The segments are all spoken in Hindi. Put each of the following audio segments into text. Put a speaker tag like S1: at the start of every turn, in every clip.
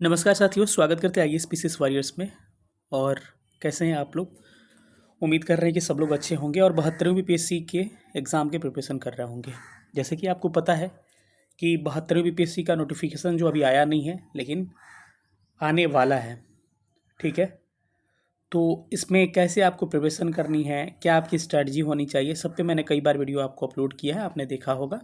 S1: नमस्कार साथियों, स्वागत करते हैं आईएएस पीसीएस वॉरियर्स में। और कैसे हैं आप लोग? उम्मीद कर रहे हैं कि सब लोग अच्छे होंगे और 72वीं पीएससी के एग्ज़ाम के प्रिपरेशन कर रहे होंगे। जैसे कि आपको पता है कि 72वीं पीएससी का नोटिफिकेशन जो अभी आया नहीं है, लेकिन आने वाला है। ठीक है, तो इसमें कैसे आपको प्रिपरेशन करनी है, क्या आपकी स्ट्रैटेजी होनी चाहिए, सब पे मैंने कई बार वीडियो आपको अपलोड किया है, आपने देखा होगा।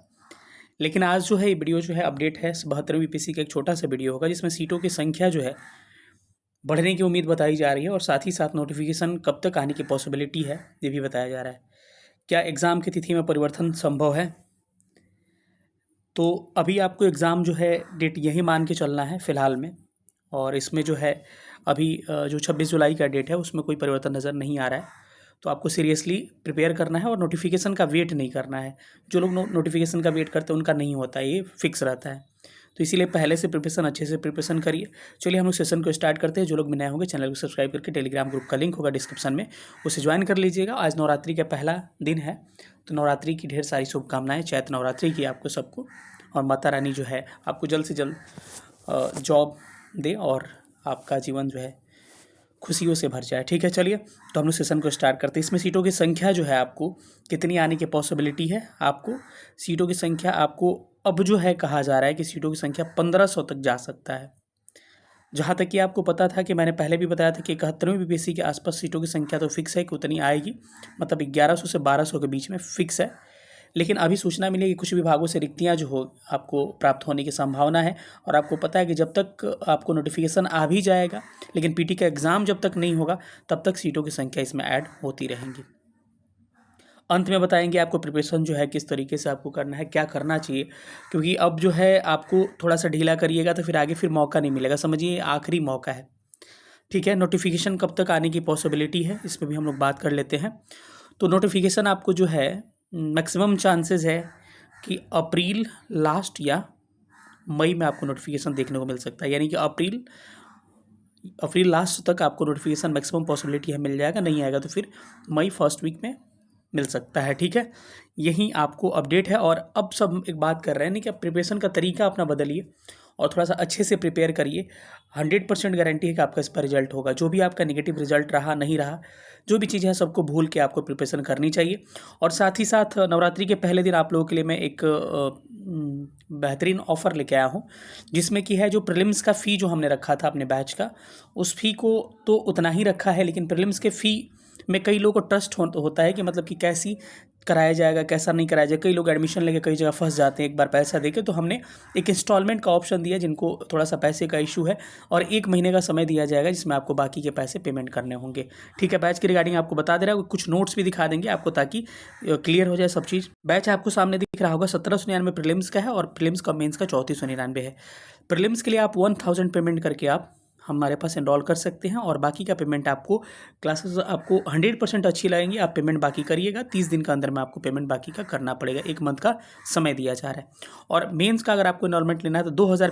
S1: लेकिन आज जो है ये वीडियो जो है अपडेट है 72वीं पीएससी का एक छोटा सा वीडियो होगा, जिसमें सीटों की संख्या जो है बढ़ने की उम्मीद बताई जा रही है और साथ ही साथ नोटिफिकेशन कब तक आने की पॉसिबिलिटी है ये भी बताया जा रहा है। क्या एग्ज़ाम की तिथि में परिवर्तन संभव है? तो अभी आपको एग्ज़ाम जो है डेट यही मान के चलना है फ़िलहाल में। और इसमें जो है अभी जो 26 जुलाई का डेट है उसमें कोई परिवर्तन नज़र नहीं आ रहा है। तो आपको सीरियसली प्रिपेयर करना है और नोटिफिकेशन का वेट नहीं करना है। जो लोग नोटिफिकेशन का वेट करते हैं उनका नहीं होता है, ये फिक्स रहता है। तो इसीलिए पहले से प्रिपरेशन अच्छे से प्रिपरेशन करिए। चलिए हम लोग सेशन को स्टार्ट करते हैं। जो लोग भी नए होंगे चैनल को सब्सक्राइब करके टेलीग्राम ग्रुप का लिंक होगा डिस्क्रिप्शन में, उसे ज्वाइन कर लीजिएगा। आज नवरात्रि का पहला दिन है, तो नवरात्रि की ढेर सारी शुभकामनाएं, चैत्र नवरात्रि की आपको सबको। और माता रानी जो है आपको जल्द से जल्द जॉब दे और आपका जीवन जो है खुशियों से भर जाए। ठीक है, चलिए तो हम लोग सेशन को स्टार्ट करते हैं। इसमें सीटों की संख्या जो है आपको कितनी आने की पॉसिबिलिटी है, आपको सीटों की संख्या आपको अब जो है कहा जा रहा है कि सीटों की संख्या 1500 तक जा सकता है। जहाँ तक कि आपको पता था कि मैंने पहले भी बताया था कि 71वीं बीपीएससी के आसपास सीटों की संख्या तो फिक्स है कि उतनी आएगी, मतलब 1100 से 1200 के बीच में फिक्स है। लेकिन अभी सूचना मिली कि कुछ विभागों से रिक्तियाँ जो हो आपको प्राप्त होने की संभावना है। और आपको पता है कि जब तक आपको नोटिफिकेशन आ भी जाएगा, लेकिन पीटी का एग्ज़ाम जब तक नहीं होगा तब तक सीटों की संख्या इसमें ऐड होती रहेंगी। अंत में बताएंगे आपको प्रिपरेशन जो है किस तरीके से आपको करना है, क्या करना चाहिए। क्योंकि अब जो है आपको थोड़ा सा ढीला करिएगा तो फिर आगे फिर मौका नहीं मिलेगा, समझिए आखिरी मौका है। ठीक है, नोटिफिकेशन कब तक आने की पॉसिबिलिटी है इस पर भी हम लोग बात कर लेते हैं। तो नोटिफिकेशन आपको जो है मैक्सिमम चांसेस है कि अप्रैल लास्ट या मई में आपको नोटिफिकेशन देखने को मिल सकता है। यानी कि अप्रैल लास्ट तक आपको नोटिफिकेशन मैक्सिमम पॉसिबिलिटी है मिल जाएगा, नहीं आएगा तो फिर मई फर्स्ट वीक में मिल सकता है। ठीक है, यही आपको अपडेट है। और अब सब एक बात कर रहे हैं कि आप प्रिपरेशन का तरीका अपना बदलिए और थोड़ा सा अच्छे से प्रिपेयर करिए। 100% गारंटी है कि आपका इस पर रिजल्ट होगा। जो भी आपका नेगेटिव रिजल्ट रहा नहीं रहा, जो भी चीज़ें हैं सबको भूल के आपको प्रिपरेशन करनी चाहिए। और साथ ही साथ नवरात्रि के पहले दिन आप लोगों के लिए मैं एक बेहतरीन ऑफ़र लेके आया हूँ, जिसमें कि है जो प्रीलिम्स का फ़ी जो हमने रखा था अपने बैच का, उस फ़ी को तो उतना ही रखा है, लेकिन प्रीलिम्स के फ़ी में कई लोगों को ट्रस्ट होता है कि मतलब कि कैसी कराया जाएगा कैसा नहीं कराया जाएगा। कई लोग एडमिशन लेके कई जगह फंस जाते हैं एक बार पैसा देके। तो हमने एक इंस्टॉलमेंट का ऑप्शन दिया जिनको थोड़ा सा पैसे का इशू है, और 1 महीने का समय दिया जाएगा जिसमें आपको बाकी के पैसे पेमेंट करने होंगे। ठीक है, बैच की रिगार्डिंग आपको बता दे रहा है, कुछ नोट्स भी दिखा देंगे आपको ताकि क्लियर हो जाए सब चीज़। बैच आपको सामने दिख रहा होगा, 1799 प्रीलिम्स का है और प्रीलिम्स का मेंस का 3499 है। प्रीलिम्स के लिए आप 1000 पेमेंट करके आप हमारे पास एनरोल कर सकते हैं, और बाकी का पेमेंट आपको क्लासेस आपको 100% अच्छी लगेंगी, आप पेमेंट बाकी करिएगा। 30 दिन के अंदर में आपको पेमेंट बाकी का करना पड़ेगा, 1 मंथ का समय दिया जा रहा है। और मेंस का अगर आपको एनरोलमेंट लेना है तो 2000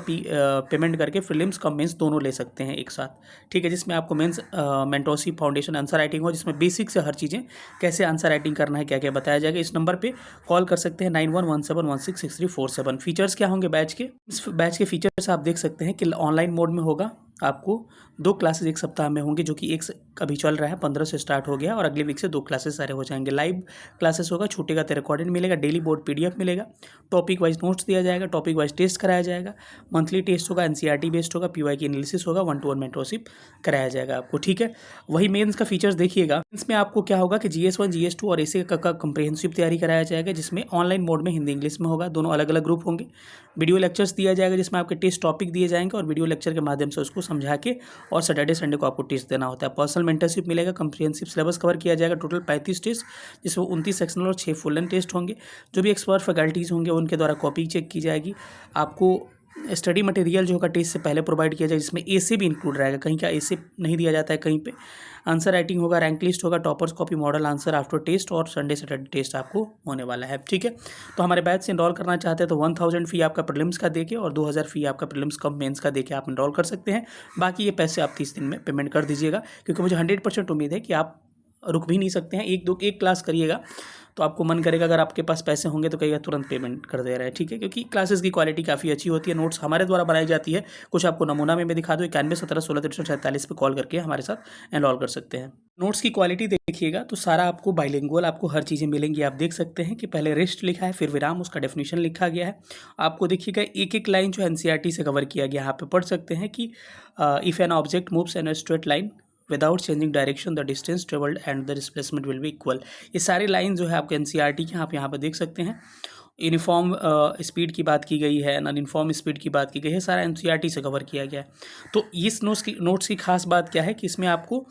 S1: पेमेंट करके प्रीलिम्स का मेंस दोनों ले सकते हैं एक साथ। ठीक है, जिसमें आपको mains mentorship foundation answer writing हो, जिसमें बेसिक से हर चीज़ें कैसे आंसर राइटिंग करना है क्या क्या बताया जाएगा। इस नंबर पर कॉल कर सकते हैं 9117166347। फीचर्स क्या होंगे बैच के? इस बैच के फीचर्स आप देख सकते हैं कि ऑनलाइन मोड में होगा। आपको 2 क्लासेस एक सप्ताह में होंगे, जो कि एक अभी चल रहा है, 15 से स्टार्ट हो गया, और अगले वीक से 2 क्लासेस सारे हो जाएंगे। लाइव क्लासेस होगा, छूटेगा तो रिकॉर्डेड मिलेगा, डेली बोर्ड PDF मिलेगा, टॉपिक वाइज नोट्स दिया जाएगा, टॉपिक वाइज टेस्ट कराया जाएगा, मंथली टेस्ट होगा, NCERT बेस्ड होगा, PY की एनालिसिस होगा, 1-to-1 मेंटरशिप कराया जाएगा आपको। ठीक है, वही मेंस का फीचर्स देखिएगा। इसमें आपको क्या होगा कि GS1 GS2 और ऐसे का कंप्रिहेंसिव तैयारी कराया जाएगा, जिसमें ऑनलाइन मोड में हिंदी इंग्लिश में होगा, दोनों अलग अलग ग्रुप होंगे। वीडियो लेक्चर्स दिया जाएगा जिसमें आपके टेस्ट टॉपिक दिए जाएंगे, और वीडियो लेक्चर के माध्यम से उसको समझा के, और सैटरडे संडे को आपको टेस्ट देना होता है। पर्सनल मेंटरशिप मिलेगा, कंप्रिहेंसिव सिलेबस कवर किया जाएगा, टोटल 35 टेस्ट, जिसमें 29 सेक्शनल और 6 फुल लेंथ टेस्ट होंगे। जो भी एक्सपर्ट फैकल्टीज़ होंगे उनके द्वारा कॉपी चेक की जाएगी। आपको स्टडी मटेरियल जो होगा टेस्ट से पहले प्रोवाइड किया जाए, जिसमें एसे भी इंक्लूड रहेगा, कहीं का एसे नहीं दिया जाता है कहीं पे। आंसर राइटिंग होगा, रैंक लिस्ट होगा, toppers copy, model answer after test, और संडे सैटरडे टेस्ट आपको होने वाला है। ठीक है, तो हमारे बैच से एनरोल करना चाहते हैं तो 1000 फ़ी आपका प्रीलिम्स का देके और 2000 फ़ी आपका प्रीलिम्स कम मेंस का देके आप एनरोल कर सकते हैं। बाकी ये पैसे आप 30 दिन में पेमेंट कर दीजिएगा, क्योंकि मुझे 100% उम्मीद है कि आप रुक भी नहीं सकते हैं। एक क्लास करिएगा तो आपको मन करेगा, अगर आपके पास पैसे होंगे तो कहिएगा तुरंत पेमेंट कर दे रहे हैं, ठीक है, क्योंकि क्लासेस की क्वालिटी काफ़ी अच्छी होती है। नोट्स हमारे द्वारा बनाई जाती है, कुछ आपको नमूना में मैं दिखा दूँ। 91 17 16 63 पे कॉल करके हमारे साथ एनरोल कर सकते हैं। नोट्स की क्वालिटी देखिएगा तो सारा आपको बाइलिंगुअल आपको हर चीज़ें मिलेंगी। आप देख सकते हैं कि पहले रेस्ट लिखा है, फिर विराम, उसका डेफिनेशन लिखा गया है। आपको देखिएगा एक एक लाइन जो एनसीईआरटी से कवर किया गया, यहाँ पे पढ़ सकते हैं कि if an object moves in a straight line without changing direction the distance travelled and the displacement will be equal. ये सारी लाइन जो है आपको एनसीईआरटी की आप यहाँ पर देख सकते हैं। यूनिफॉर्म स्पीड की बात की गई है, नॉन यूनिफॉर्म स्पीड की बात की गई है, सारा एनसीईआरटी से कवर किया गया है। तो इस नोट्स की खास बात क्या है कि इसमें आपको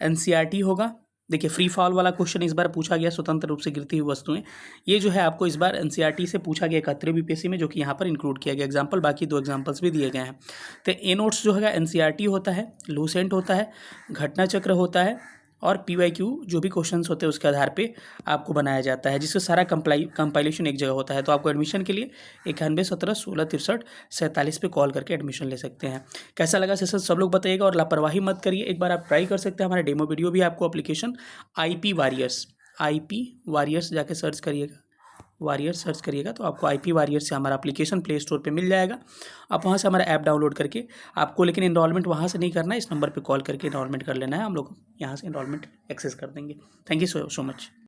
S1: एनसीईआरटी होगा। देखिए फ्री फॉल वाला क्वेश्चन इस बार पूछा गया, स्वतंत्र रूप से गिरती हुई वस्तुएं, ये जो है आपको इस बार एनसीईआरटी से पूछा गया 71 बीपीएससी में, जो कि यहाँ पर इंक्लूड किया गया एग्जाम्पल, बाकी 2 एग्जाम्पल्स भी दिए गए हैं। तो ए नोट्स जो है एनसीईआरटी होता है, लूसेंट होता है, घटना चक्र होता है, और पीवाईक्यू जो भी क्वेश्चंस होते हैं उसके आधार पे आपको बनाया जाता है, जिससे सारा कंपाइलेशन एक जगह होता है। तो आपको एडमिशन के लिए 91 17 16 63 47 पे कॉल करके एडमिशन ले सकते हैं। कैसा लगा सेशन सब लोग बताइएगा, और लापरवाही मत करिए, एक बार आप ट्राई कर सकते हैं। हमारे डेमो वीडियो भी आपको एप्लीकेशन IP वॉरियर्स जाके सर्च करिएगा, वॉरियर्स सर्च करिएगा तो आपको IP वॉरियर्स से हमारा एप्लीकेशन प्ले स्टोर पे मिल जाएगा। आप वहाँ से हमारा ऐप डाउनलोड करके आपको, लेकिन इनरोलमेंट वहाँ से नहीं करना है, इस नंबर पे कॉल करके इनरोलमेंट कर लेना है, हम लोग यहाँ से इनरोलमेंट एक्सेस कर देंगे। Thank you so much.